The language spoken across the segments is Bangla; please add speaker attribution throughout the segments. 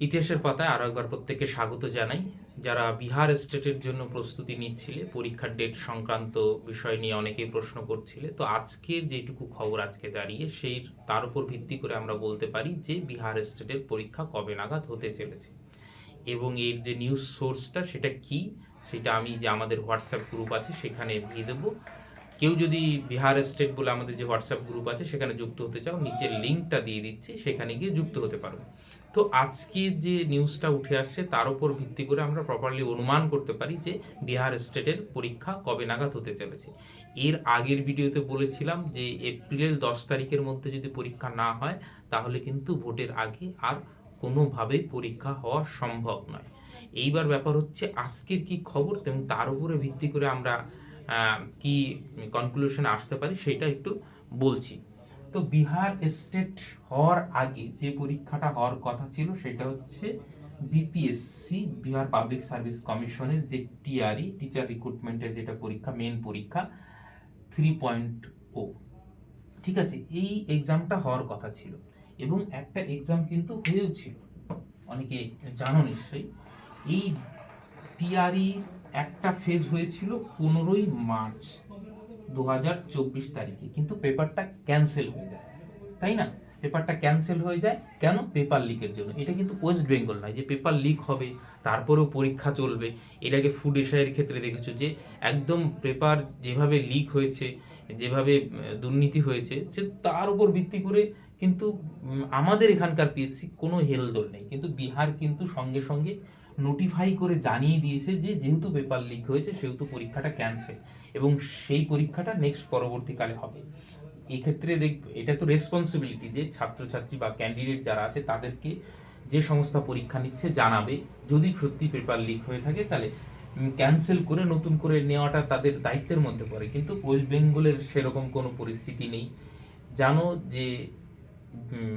Speaker 1: ইতিহাসের পাতায় আরও একবার প্রত্যেককে স্বাগত জানাই। যারা বিহার স্টেটের জন্য প্রস্তুতি নিচ্ছিলে, পরীক্ষার ডেট সংক্রান্ত বিষয় নিয়ে অনেকেই প্রশ্ন করছিলে, তো আজকের যেটুকু খবর আজকে দাঁড়িয়ে তার উপর ভিত্তি করে আমরা বলতে পারি যে বিহার স্টেটের পরীক্ষা কবে নাগাদ হতে চলেছে এবং এর যে নিউজ সোর্সটা সেটা কি, সেটা আমি যে আমাদের হোয়াটসঅ্যাপ গ্রুপ আছে সেখানে দিয়ে দেবো। কেউ যদি বিহার স্টেট বলে আমাদের যে হোয়াটসঅ্যাপ গ্রুপ আছে সেখানে যুক্ত হতে চাও, নিচের লিঙ্কটা দিয়ে দিচ্ছি, সেখানে গিয়ে যুক্ত হতে পারো। তো আজকে যে নিউজটা উঠে আসছে তার উপর ভিত্তি করে আমরা প্রপারলি অনুমান করতে পারি যে বিহার স্টেটের পরীক্ষা কবে নাগাদ হতে চলেছে। এর আগের ভিডিওতে বলেছিলাম যে এপ্রিলের 10 তারিখের মধ্যে যদি পরীক্ষা না হয় তাহলে কিন্তু ভোটের আগে আর কোনোভাবেই পরীক্ষা হওয়া সম্ভব নয়। এইবার ব্যাপার হচ্ছে আজকের কি খবর এবং তার উপরে ভিত্তি করে আমরা কি কনক্লুশনে আসতে পারি সেটা একটু বলছি। তো বিহার স্টেট হওয়ার আগে যে পরীক্ষাটা হওয়ার কথা ছিল সেটা হচ্ছে বিপিএসসি, বিহার পাবলিক সার্ভিস কমিশনের যে টিআরই, টিচার রিক্রুটমেন্টের যেটা পরীক্ষা, মেন পরীক্ষা 3.0, ঠিক আছে, এই এক্সামটা হওয়ার কথা ছিল এবং একটা এক্সাম কিন্তু হয়েও ছিল, অনেকে জানো নিশ্চয়ই। এই টিআরই একটা ফেজ হয়েছিল 15ই মার্চ 2024 তারিখে, কিন্তু পেপারটা ক্যান্সেল হয়ে যায়, তাই না? পেপারটা ক্যান্সেল হয়ে যায় কেন? পেপার লিকের জন্য। এটা কিন্তু ওয়েস্ট বেঙ্গল নয় যে পেপার লিক হবে তারপরেও পরীক্ষা চলবে। এর আগে ফুড এশিয়ার ক্ষেত্রে দেখেছো যে একদম পেপার যেভাবে লিক হয়েছে, যেভাবে দুর্নীতি হয়েছে, যে তার উপর ভিত্তি করে কিন্তু আমাদের এখানকার পিএসসি কোনো হেলদোল নেই, কিন্তু বিহার কিন্তু সঙ্গে সঙ্গে নোটিফাই করে জানিয়ে দিয়েছে যে যেহেতু পেপার লিক হয়েছে সেহেতু পরীক্ষাটা ক্যান্সেল এবং সেই পরীক্ষাটা নেক্সট পরবর্তীকালে হবে। এই ক্ষেত্রে এটা তো রেসপন্সিবিলিটি যে ছাত্রছাত্রী বা ক্যান্ডিডেট যারা আছে তাদেরকে যে সংস্থা পরীক্ষা নিচ্ছে জানাবে, যদি সত্যি পেপার লিক হয়ে থাকে তাহলে ক্যান্সেল করে নতুন করে নেওয়াটা তাদের দায়িত্বের মধ্যে পড়ে। কিন্তু ওয়েস্ট বেঙ্গলের সেরকম কোনো পরিস্থিতি নেই। জানো যে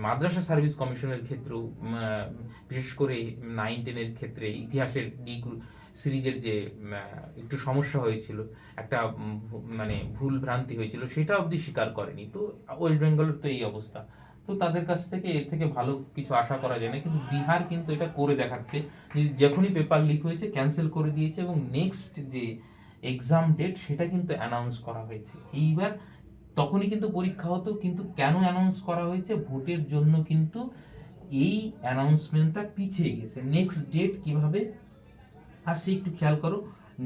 Speaker 1: মাদ্রাসা সার্ভিস কমিশনের ক্ষেত্রেও বিশেষ করে 9-10-এর ক্ষেত্রে ইতিহাসের সিরিজের যে একটু সমস্যা হয়েছিল, একটা মানে ভুল ভ্রান্তি হয়েছিল, সেটা অবধি স্বীকার করেনি। তো ওয়েস্ট বেঙ্গলের তো এই অবস্থা, তো তাদের কাছ থেকে এর থেকে ভালো কিছু আশা করা যায় না। কিন্তু বিহার কিন্তু এটা করে দেখাচ্ছে যে যখনই পেপার লিক হয়েছে ক্যান্সেল করে দিয়েছে এবং নেক্সট যে এক্সাম ডেট সেটা কিন্তু অ্যানাউন্স করা হয়েছে। এইবার তখনই কিন্তু পরীক্ষা হতো, কিন্তু কেন অ্যানাউন্স করা হয়েছে? ভোটের জন্য কিন্তু এই অ্যানাউন্সমেন্টটা পিছিয়ে গেছে। নেক্সট ডেট কিভাবে আসছে একটু খেয়াল করো।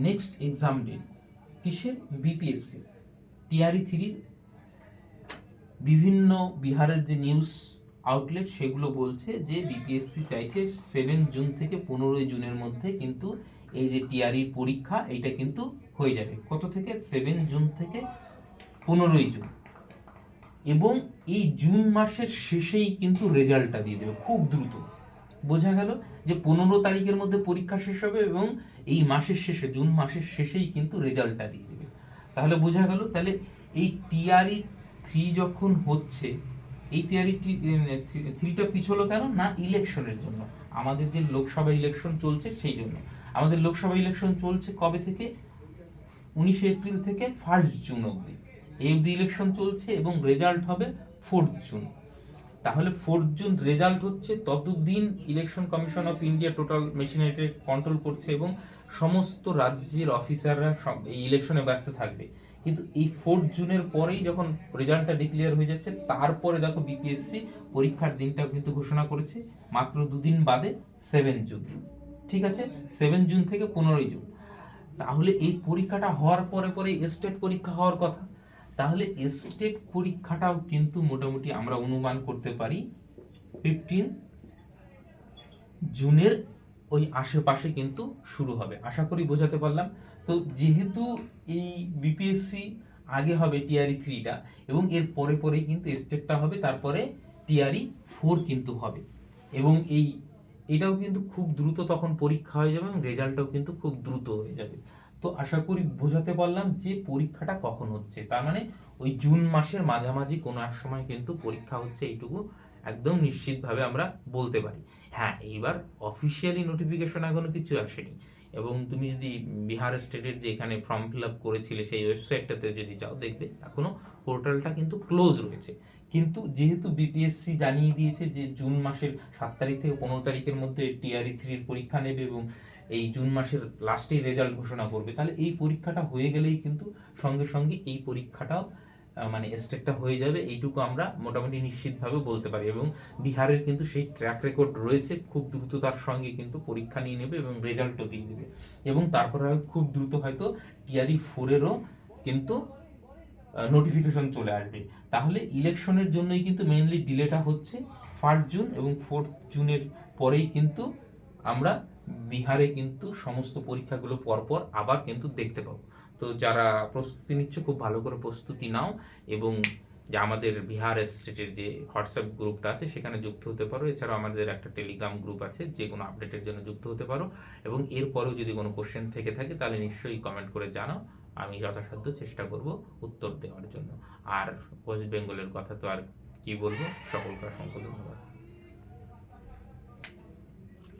Speaker 1: নেক্সট এক্সাম ডেট কিসের? BPSC TRE 3। বিভিন্ন বিহারের যে নিউজ আউটলেট সেগুলো বলছে যে বিপিএসসি চাইছে 7 জুন থেকে 15 জুনের মধ্যে কিন্তু এই যে টিআরই পরীক্ষা এটা কিন্তু হয়ে যাবে। কত থেকে? 7 জুন থেকে 15 জুন। এবং এই জুন মাসের শেষেই কিন্তু রেজাল্টটা দিয়ে দেবে খুব দ্রুত। বোঝা গেল যে 15 তারিখের মধ্যে পরীক্ষা শেষ হবে এবং এই মাসের শেষে, জুন মাসের শেষেই কিন্তু রেজাল্টটা দিয়ে দেবে। তাহলে বোঝা গেল, তাহলে এই টিআরই 3 যখন হচ্ছে, এই টিআরই 3টা পিছলো কেন? না ইলেকশনের জন্য। আমাদের যে লোকসভা ইলেকশন চলছে সেই জন্য। আমাদের লোকসভা ইলেকশন চলছে কবে থেকে? 19 এপ্রিল থেকে 1 জুন অবধি এই অবধি ইলেকশন চলছে এবং রেজাল্ট হবে 4 জুন। তাহলে 4 জুন রেজাল্ট হচ্ছে, ততদিন election commission of India total মেশিনারিটি কন্ট্রোল করছে এবং সমস্ত রাজ্যের অফিসাররা এই ইলেকশনে ব্যস্ত থাকবে। কিন্তু এই 4 জুনের পরেই যখন রেজাল্টটা ডিক্লেয়ার হয়ে যাচ্ছে, তারপরে দেখো বিপিএসসি পরীক্ষার দিনটাও কিন্তু ঘোষণা করেছে মাত্র দুদিন বাদে, 7 জুন। ঠিক আছে, 7 জুন থেকে 15 জুন। তাহলে এই পরীক্ষাটা হওয়ার পরে পরে স্টেট পরীক্ষা হওয়ার কথা। তাহলে স্টেট পরীক্ষাটাও কিন্তু মোটামুটি আমরা অনুমান করতে পারি 15 জুনের ওই আশেপাশে কিন্তু শুরু হবে। আশা করি বোঝাতে পারলাম। তো যেহেতু এই বিপিএসসি আগে হবে টিআরই 3টা এবং এর পরে পরেই কিন্তু স্টেটটা হবে, তারপরে টিআরই 4 কিন্তু হবে এবং এটাও কিন্তু খুব দ্রুত তখন পরীক্ষা হয়ে যাবে এবং রেজাল্টটাও কিন্তু খুব দ্রুত হয়ে যাবে। তো আশা করি বোঝাতে পারলাম যে পরীক্ষাটা কখন হচ্ছে। তার মানে ওই জুন মাসের মাঝামাঝি কোনো এক সময় কিন্তু পরীক্ষা হচ্ছে, এইটুকু একদম নিশ্চিতভাবে আমরা বলতে পারি। হ্যাঁ, এইবার অফিসিয়ালি নোটিফিকেশন এখনো কিছু আসেনি, এবং তুমি যদি বিহার স্টেটের যে এখানে ফর্ম ফিল আপ করেছিলে সেই ওয়েবসাইটটাতে যদি যাও, দেখবে এখনো পোর্টালটা কিন্তু ক্লোজ রয়েছে। কিন্তু যেহেতু বিপিএসসি জানিয়ে দিয়েছে যে জুন মাসের 7 তারিখ থেকে 15 তারিখের মধ্যে টিআরই 3 পরীক্ষা নেবে এবং এই জুন মাসের লাস্টেই রেজাল্ট ঘোষণা করবে, তাহলে এই পরীক্ষাটা হয়ে গেলেই কিন্তু সঙ্গে সঙ্গে এই পরীক্ষাটাও মানে স্টেটটা হয়ে যাবে, এইটুকু আমরা মোটামুটি নিশ্চিতভাবে বলতে পারি। এবং বিহারের কিন্তু সেই ট্র্যাক রেকর্ড রয়েছে, খুব দ্রুততার সঙ্গে কিন্তু পরীক্ষা নিয়ে নেবে এবং রেজাল্টও দিয়ে দেবে। এবং তারপরে খুব দ্রুত হয়তো টিআরই 4-এরও কিন্তু নোটিফিকেশন চলে আসবে। তাহলে ইলেকশনের জন্যই কিন্তু মেইনলি ডিলেটা হচ্ছে 1 জুন এবং 4 জুনের পরেই কিন্তু আমরা বিহারে কিন্তু সমস্ত পরীক্ষাগুলো পরপর আবার কিন্তু দেখতে পাবো। তো যারা প্রস্তুতি নিচ্ছে খুব ভালো করে প্রস্তুতি নাও, এবং যে আমাদের বিহার স্টেটের যে হোয়াটসঅ্যাপ গ্রুপটা আছে সেখানে যুক্ত হতে পারো। এছাড়াও আমাদের একটা টেলিগ্রাম গ্রুপ আছে, যে কোনো আপডেটের জন্য যুক্ত হতে পারো। এবং এরপরেও যদি কোনো কোশ্চেন থেকে থাকে তাহলে নিশ্চয়ই কমেন্ট করে জানাও, আমি যথাসাধ্য চেষ্টা করব উত্তর দেওয়ার জন্য। আর ওয়েস্ট বেঙ্গলের কথা তো আর কি বলবো, সকলকে অসংখ্য ধন্যবাদ।